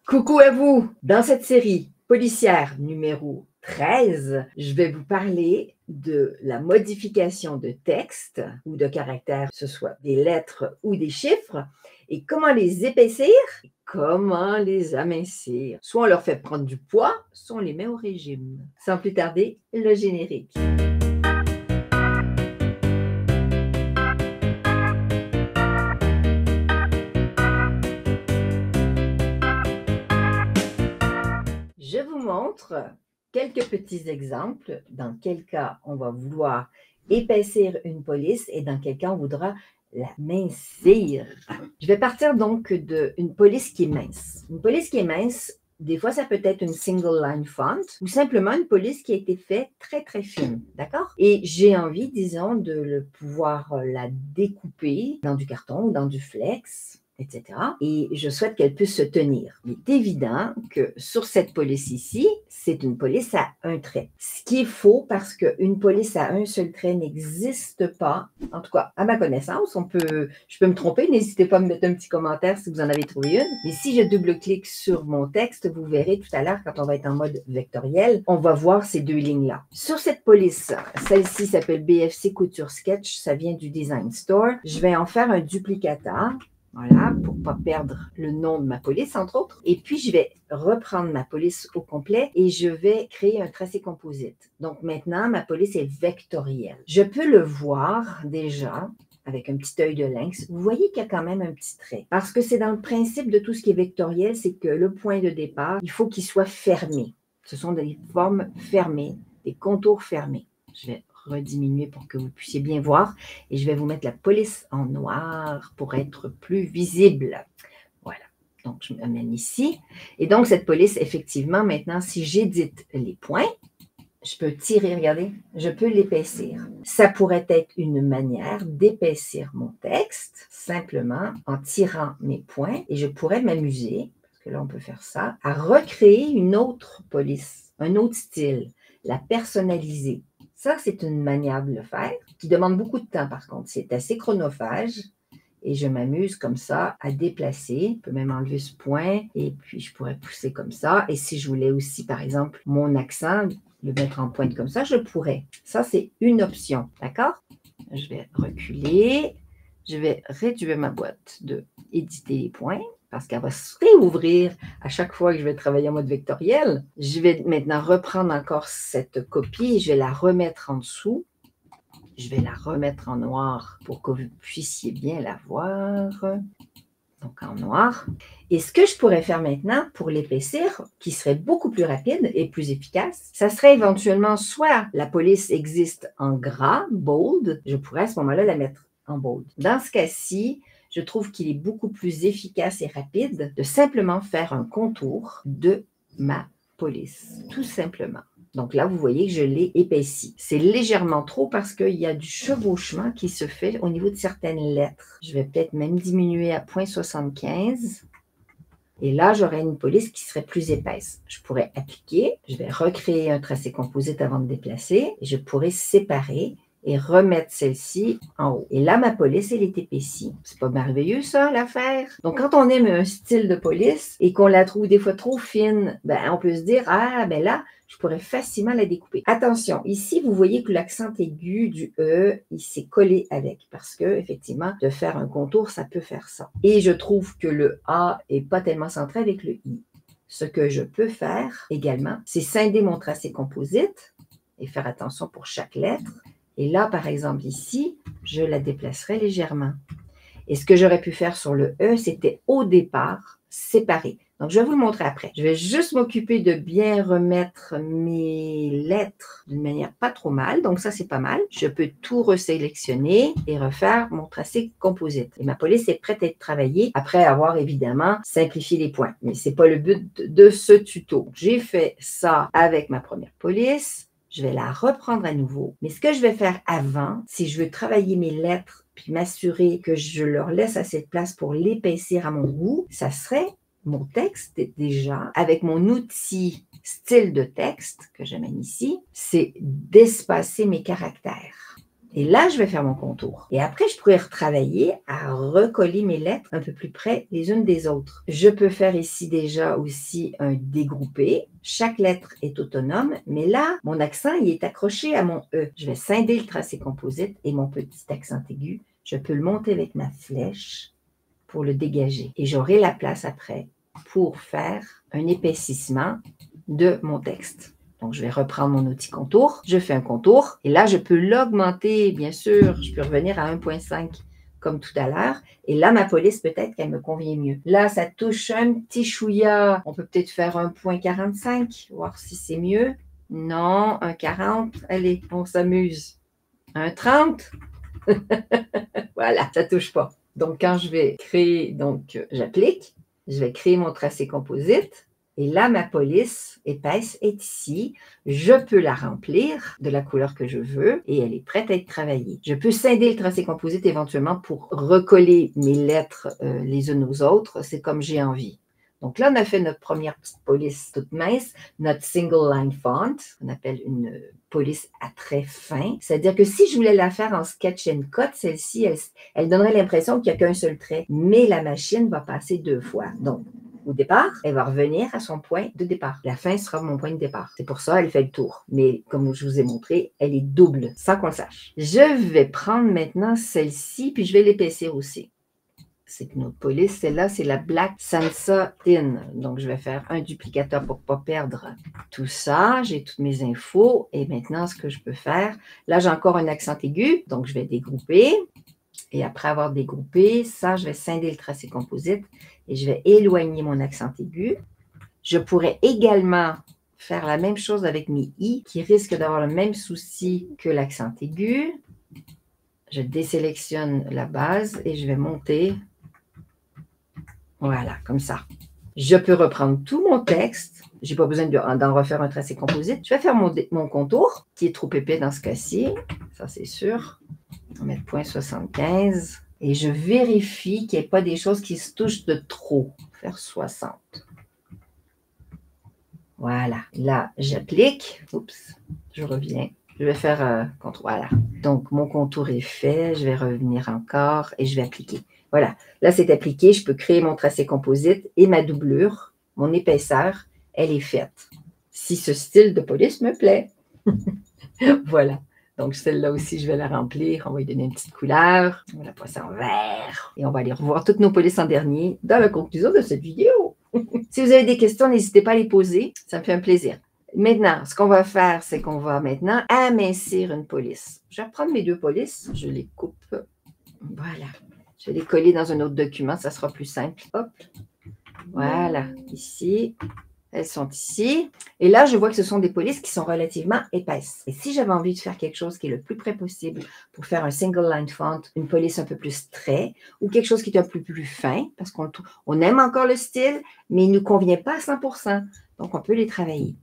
Coucou à vous! Dans cette série policière numéro 13, je vais vous parler de la modification de texte ou de caractères, que ce soit des lettres ou des chiffres, et comment les épaissir, et comment les amincir. Soit on leur fait prendre du poids, soit on les met au régime. Sans plus tarder, le générique. Je vous montre quelques petits exemples dans quel cas on va vouloir épaissir une police et dans quel cas on voudra la mincir. Je vais partir donc d'une police qui est mince. Une police qui est mince, des fois, ça peut être une single line font ou simplement une police qui a été faite très, très fine, d'accord? Et j'ai envie, disons, de pouvoir la découper dans du carton ou dans du flex, etc. Et je souhaite qu'elle puisse se tenir. Il est évident que sur cette police ici, c'est une police à un trait. Ce qui est faux parce qu'une police à un seul trait n'existe pas. En tout cas, à ma connaissance, je peux me tromper. N'hésitez pas à me mettre un petit commentaire si vous en avez trouvé une. Mais si je double-clique sur mon texte, vous verrez tout à l'heure, quand on va être en mode vectoriel, on va voir ces deux lignes-là. Sur cette police, celle-ci s'appelle BFC Couture Sketch. Ça vient du Design Store. Je vais en faire un duplicata. Voilà, pour ne pas perdre le nom de ma police, entre autres. Et puis, je vais reprendre ma police au complet et je vais créer un tracé composite. Donc, maintenant, ma police est vectorielle. Je peux le voir déjà avec un petit œil de lynx. Vous voyez qu'il y a quand même un petit trait. Parce que c'est dans le principe de tout ce qui est vectoriel, c'est que le point de départ, il faut qu'il soit fermé. Ce sont des formes fermées, des contours fermés. Je vais rediminuer pour que vous puissiez bien voir. Et je vais vous mettre la police en noir pour être plus visible. Voilà. Donc, je m'amène ici. Et donc, cette police, effectivement, maintenant, si j'édite les points, je peux tirer, regardez, je peux l'épaissir. Ça pourrait être une manière d'épaissir mon texte, simplement en tirant mes points. Et je pourrais m'amuser, parce que là, on peut faire ça, à recréer une autre police, un autre style, la personnaliser. Ça, c'est une manière de le faire qui demande beaucoup de temps, par contre. C'est assez chronophage et je m'amuse comme ça à déplacer. Je peux même enlever ce point et puis je pourrais pousser comme ça. Et si je voulais aussi, par exemple, mon accent, le mettre en pointe comme ça, je pourrais. Ça, c'est une option, d'accord? Je vais reculer. Je vais réduire ma boîte de éditer les points parce qu'elle va se réouvrir à chaque fois que je vais travailler en mode vectoriel. Je vais maintenant reprendre encore cette copie et je vais la remettre en dessous. Je vais la remettre en noir pour que vous puissiez bien la voir. Donc en noir. Et ce que je pourrais faire maintenant pour l'épaissir, qui serait beaucoup plus rapide et plus efficace, ça serait éventuellement soit la police existe en gras, bold, je pourrais à ce moment-là la mettre en bold. Dans ce cas-ci, je trouve qu'il est beaucoup plus efficace et rapide de simplement faire un contour de ma police, tout simplement. Donc là, vous voyez que je l'ai épaissi. C'est légèrement trop parce qu'il y a du chevauchement qui se fait au niveau de certaines lettres. Je vais peut-être même diminuer à 0,75. Et là, j'aurai une police qui serait plus épaisse. Je pourrais appliquer. Je vais recréer un tracé composite avant de déplacer. Et je pourrais séparer et remettre celle-ci en haut. Et là, ma police, elle est épaissie. C'est pas merveilleux, ça, l'affaire? Donc, quand on aime un style de police et qu'on la trouve des fois trop fine, ben, on peut se dire, ah, ben là, je pourrais facilement la découper. Attention, ici, vous voyez que l'accent aigu du E, il s'est collé avec parce que, effectivement, de faire un contour, ça peut faire ça. Et je trouve que le A est pas tellement centré avec le I. Ce que je peux faire également, c'est scinder mon tracé composite et faire attention pour chaque lettre. Et là, par exemple, ici, je la déplacerai légèrement. Et ce que j'aurais pu faire sur le E, c'était au départ séparer. Donc, je vais vous le montrer après. Je vais juste m'occuper de bien remettre mes lettres d'une manière pas trop mal. Donc, ça, c'est pas mal. Je peux tout resélectionner et refaire mon tracé composite. Et ma police est prête à être travaillée après avoir évidemment simplifié les points. Mais ce n'est pas le but de ce tuto. J'ai fait ça avec ma première police. Je vais la reprendre à nouveau. Mais ce que je vais faire avant, si je veux travailler mes lettres puis m'assurer que je leur laisse assez de place pour l'épaissir à mon goût, ça serait mon texte déjà avec mon outil style de texte que j'amène ici, c'est d'espacer mes caractères. Et là, je vais faire mon contour. Et après, je pourrais retravailler à recoller mes lettres un peu plus près les unes des autres. Je peux faire ici déjà aussi un dégroupé. Chaque lettre est autonome, mais là, mon accent, il est accroché à mon E. Je vais scinder le tracé composite et mon petit accent aigu. Je peux le monter avec ma flèche pour le dégager. Et j'aurai la place après pour faire un épaississement de mon texte. Donc, je vais reprendre mon outil contour. Je fais un contour et là, je peux l'augmenter, bien sûr. Je peux revenir à 1,5 comme tout à l'heure. Et là, ma police, peut-être qu'elle me convient mieux. Là, ça touche un petit chouïa. On peut peut-être faire 1,45, voir si c'est mieux. Non, 1,40. Allez, on s'amuse. 1,30. Voilà, ça ne touche pas. Donc, quand je vais créer, donc j'applique, je vais créer mon tracé composite. Et là, ma police épaisse est ici. Je peux la remplir de la couleur que je veux et elle est prête à être travaillée. Je peux scinder le tracé composite éventuellement pour recoller mes lettres les unes aux autres. C'est comme j'ai envie. Donc là, on a fait notre première petite police toute mince, notre single line font, qu'on appelle une police à traits fins. C'est-à-dire que si je voulais la faire en sketch and cut, celle-ci, elle donnerait l'impression qu'il n'y a qu'un seul trait, mais la machine va passer 2 fois. Donc, au départ, elle va revenir à son point de départ. La fin sera mon point de départ. C'est pour ça qu'elle fait le tour. Mais comme je vous ai montré, elle est double, sans qu'on le sache. Je vais prendre maintenant celle-ci, puis je vais l'épaissir aussi. C'est une autre police. Celle-là, c'est la Black Sansa Thin. Donc, je vais faire un duplicateur pour ne pas perdre tout ça. J'ai toutes mes infos. Et maintenant, ce que je peux faire, là, j'ai encore un accent aigu. Donc, je vais dégrouper. Et après avoir dégroupé, ça, je vais scinder le tracé composite et je vais éloigner mon accent aigu. Je pourrais également faire la même chose avec mes i qui risquent d'avoir le même souci que l'accent aigu. Je désélectionne la base et je vais monter. Voilà, comme ça. Je peux reprendre tout mon texte. Je n'ai pas besoin d'en refaire un tracé composite. Je vais faire mon contour, qui est trop épais dans ce cas-ci. Ça, c'est sûr. On va mettre 0,75. Et je vérifie qu'il n'y ait pas des choses qui se touchent de trop. Faire 60. Voilà. Là, j'applique. Oups, je reviens. Je vais faire contour. Voilà. Donc, mon contour est fait. Je vais revenir encore et je vais appliquer. Voilà. Là, c'est appliqué. Je peux créer mon tracé composite et ma doublure, mon épaisseur, elle est faite. Si ce style de police me plaît. Voilà. Donc, celle-là aussi, je vais la remplir. On va lui donner une petite couleur. On va la passer en vert. Et on va aller revoir toutes nos polices en dernier dans la conclusion de cette vidéo. Si vous avez des questions, n'hésitez pas à les poser. Ça me fait un plaisir. Maintenant, ce qu'on va faire, c'est qu'on va maintenant amincir une police. Je vais reprendre mes 2 polices. Je les coupe. Voilà. Je vais les coller dans un autre document. Ça sera plus simple. Hop. Voilà. Ici. Elles sont ici. Et là, je vois que ce sont des polices qui sont relativement épaisses. Et si j'avais envie de faire quelque chose qui est le plus près possible pour faire un single line font, une police un peu plus trait, ou quelque chose qui est un peu plus fin, parce qu'on aime encore le style, mais il ne nous convient pas à 100%. Donc, on peut les travailler.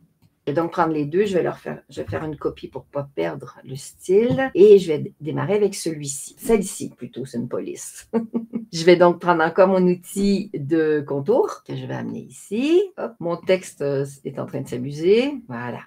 Je vais donc prendre les 2, je vais faire une copie pour ne pas perdre le style. Et je vais démarrer avec celui-ci. Celle-ci, plutôt, c'est une police. Je vais donc prendre encore mon outil de contour que je vais amener ici. Hop, mon texte est en train de s'amuser. Voilà.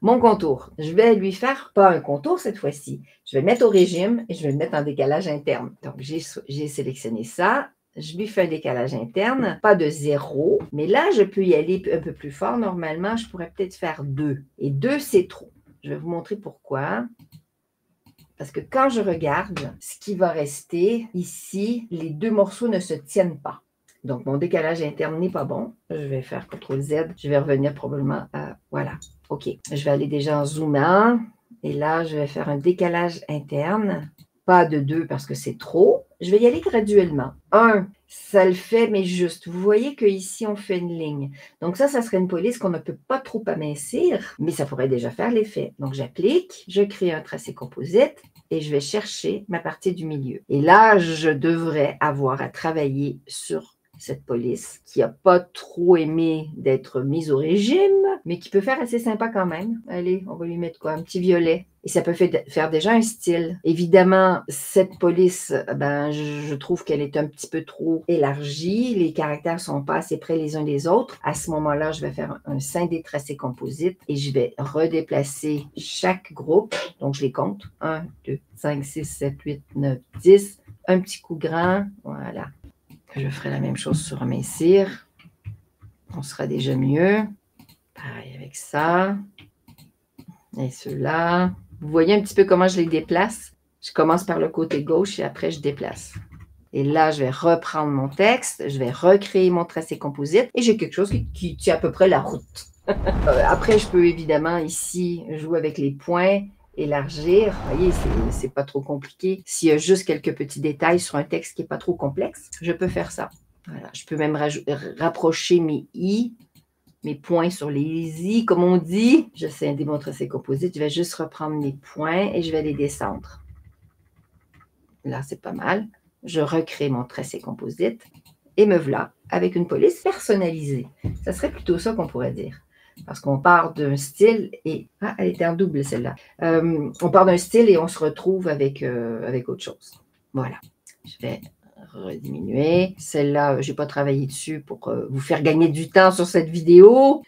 Mon contour, je vais lui faire pas un contour cette fois-ci. Je vais le mettre au régime et je vais le mettre en décalage interne. Donc, j'ai sélectionné ça. Je lui fais un décalage interne, pas de 0, mais là, je peux y aller un peu plus fort. Normalement, je pourrais peut-être faire 2. Et 2, c'est trop. Je vais vous montrer pourquoi. Parce que quand je regarde ce qui va rester ici, les 2 morceaux ne se tiennent pas. Donc, mon décalage interne n'est pas bon. Je vais faire CTRL-Z. Je vais revenir probablement à... Voilà. OK. Je vais aller déjà en zoomant. Et là, je vais faire un décalage interne. Pas de 2 parce que c'est trop. Je vais y aller graduellement. 1, ça le fait, mais juste. Vous voyez qu'ici, on fait une ligne. Donc ça serait une police qu'on ne peut pas trop amincir, mais ça pourrait déjà faire l'effet. Donc, j'applique, je crée un tracé composite et je vais chercher ma partie du milieu. Et là, je devrais avoir à travailler sur cette police, qui n'a pas trop aimé d'être mise au régime, mais qui peut faire assez sympa quand même. Allez, on va lui mettre quoi? Un petit violet. Et ça peut faire déjà un style. Évidemment, cette police, ben, je trouve qu'elle est un petit peu trop élargie. Les caractères ne sont pas assez près les uns des autres. À ce moment-là, je vais faire un scindé tracé composite et je vais redéplacer chaque groupe. Donc, je les compte. 1, 2, 5, 6, 7, 8, 9, 10. Un petit coup grand. Voilà. Je ferai la même chose sur mes cires. On sera déjà mieux. Pareil avec ça. Et ceux-là. Vous voyez un petit peu comment je les déplace? Je commence par le côté gauche et après je déplace. Et là, je vais reprendre mon texte, je vais recréer mon tracé composite et j'ai quelque chose qui tient à peu près la route. Après, je peux évidemment ici jouer avec les points, élargir. Vous voyez, c'est pas trop compliqué. S'il y a juste quelques petits détails sur un texte qui n'est pas trop complexe, je peux faire ça. Voilà. Je peux même rapprocher mes i, mes points sur les i, comme on dit. Je sais démontrer ces composites. Je vais juste reprendre mes points et je vais les descendre. Là, c'est pas mal. Je recrée mon tracé composite et me voilà avec une police personnalisée. Ça serait plutôt ça qu'on pourrait dire. Parce qu'on part d'un style et... Ah, elle était en double celle-là. On part d'un style et on se retrouve avec autre chose. Voilà. Je vais rediminuer. Celle-là, je n'ai pas travaillé dessus pour vous faire gagner du temps sur cette vidéo.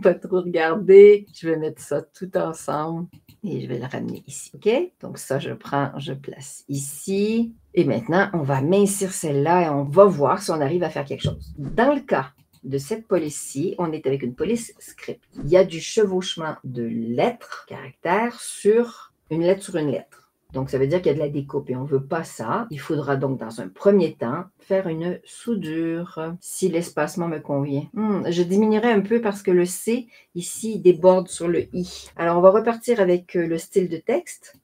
Pas trop regarder. Je vais mettre ça tout ensemble et je vais le ramener ici. OK? Donc ça, je place ici. Et maintenant, on va mincir celle-là et on va voir si on arrive à faire quelque chose. Dans le cas de cette police-ci, on est avec une police script. Il y a du chevauchement de lettres, caractères, sur une lettre. Donc, ça veut dire qu'il y a de la découpe et on ne veut pas ça. Il faudra donc, dans un premier temps, faire une soudure, si l'espacement me convient. Je diminuerai un peu parce que le C, ici, déborde sur le I. Alors, on va repartir avec le style de texte.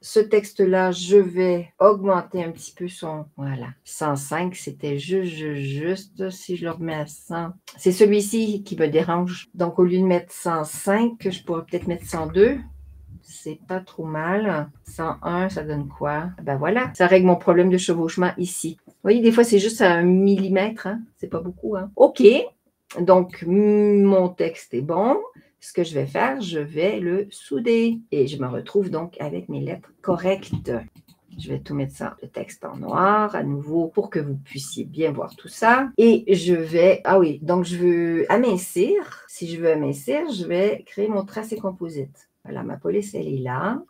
Ce texte-là, je vais augmenter un petit peu son... Voilà, 105, c'était juste. Si je le remets à 100... C'est celui-ci qui me dérange. Donc, au lieu de mettre 105, je pourrais peut-être mettre 102. C'est pas trop mal. 101, ça donne quoi? Ben voilà, ça règle mon problème de chevauchement ici. Vous voyez, des fois, c'est juste à 1 millimètre. Hein? C'est pas beaucoup. Hein? OK. Donc, mon texte est bon. Ce que je vais faire, je vais le souder. Et je me retrouve donc avec mes lettres correctes. Je vais tout mettre ça, le texte en noir, à nouveau, pour que vous puissiez bien voir tout ça. Et je vais... Ah oui, donc je veux amincir. Si je veux amincir, je vais créer mon tracé composite. Voilà, ma police, elle est là.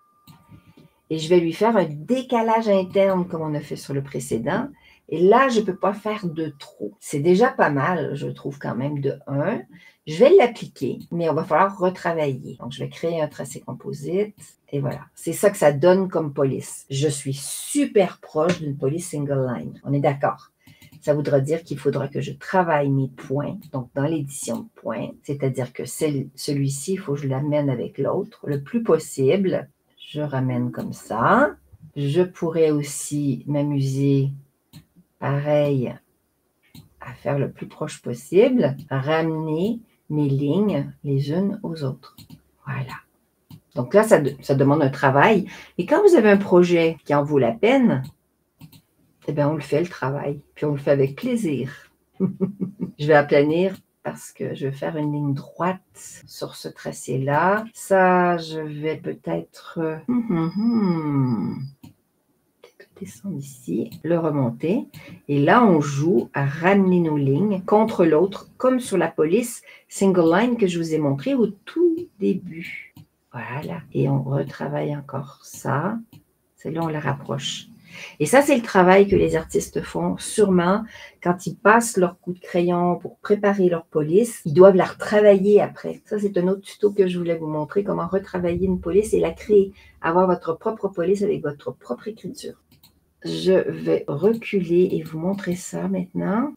Et je vais lui faire un décalage interne comme on a fait sur le précédent. Et là, je ne peux pas faire de trop. C'est déjà pas mal, je trouve quand même, de 1. Je vais l'appliquer, mais on va falloir retravailler. Donc, je vais créer un tracé composite. Et voilà, c'est ça que ça donne comme police. Je suis super proche d'une police single line. On est d'accord? Ça voudra dire qu'il faudra que je travaille mes points, donc dans l'édition de points, c'est-à-dire que celui-ci, il faut que je l'amène avec l'autre le plus possible. Je ramène comme ça. Je pourrais aussi m'amuser, pareil, à faire le plus proche possible, ramener mes lignes les unes aux autres. Voilà. Donc là, ça demande un travail. Et quand vous avez un projet qui en vaut la peine, eh bien, on le fait, le travail, puis on le fait avec plaisir. Je vais aplanir parce que je vais faire une ligne droite sur ce tracé-là. Ça, je vais peut-être descendre ici, le remonter. Et là, on joue à ramener nos lignes contre l'autre, comme sur la police single line que je vous ai montré au tout début. Voilà. Et on retravaille encore ça. Celle-là, on la rapproche. Et ça, c'est le travail que les artistes font sûrement quand ils passent leur coup de crayon pour préparer leur police. Ils doivent la retravailler après. Ça, c'est un autre tuto que je voulais vous montrer, comment retravailler une police et la créer. Avoir votre propre police avec votre propre écriture. Je vais reculer et vous montrer ça maintenant.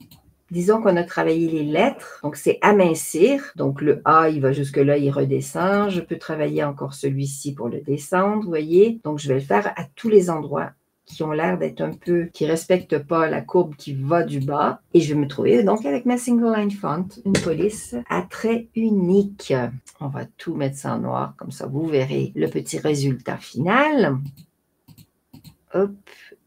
Disons qu'on a travaillé les lettres, donc c'est amincir. Donc le A, il va jusque-là, il redescend. Je peux travailler encore celui-ci pour le descendre, vous voyez. Donc je vais le faire à tous les endroits qui ont l'air d'être un peu, qui ne respectent pas la courbe qui va du bas. Et je vais me trouver donc avec ma single line font, une police à traits uniques. On va tout mettre ça en noir, comme ça vous verrez le petit résultat final. Hop,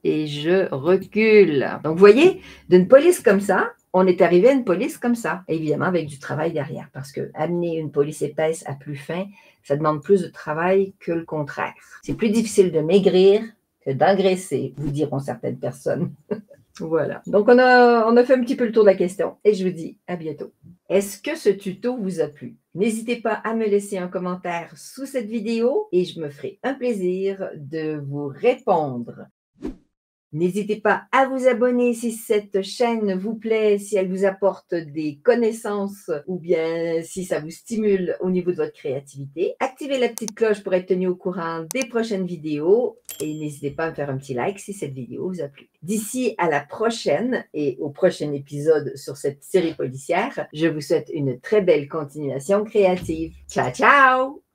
et je recule. Donc vous voyez, d'une police comme ça, On est arrivé à une police comme ça, évidemment avec du travail derrière, parce que amener une police épaisse à plus fin, ça demande plus de travail que le contraire. C'est plus difficile de maigrir que d'engraisser, vous diront certaines personnes. Voilà. Donc, on a fait un petit peu le tour de la question et je vous dis à bientôt. Est-ce que ce tuto vous a plu? N'hésitez pas à me laisser un commentaire sous cette vidéo et je me ferai un plaisir de vous répondre. N'hésitez pas à vous abonner si cette chaîne vous plaît, si elle vous apporte des connaissances ou bien si ça vous stimule au niveau de votre créativité. Activez la petite cloche pour être tenu au courant des prochaines vidéos et n'hésitez pas à me faire un petit like si cette vidéo vous a plu. D'ici à la prochaine et au prochain épisode sur cette série policière, je vous souhaite une très belle continuation créative. Ciao, ciao!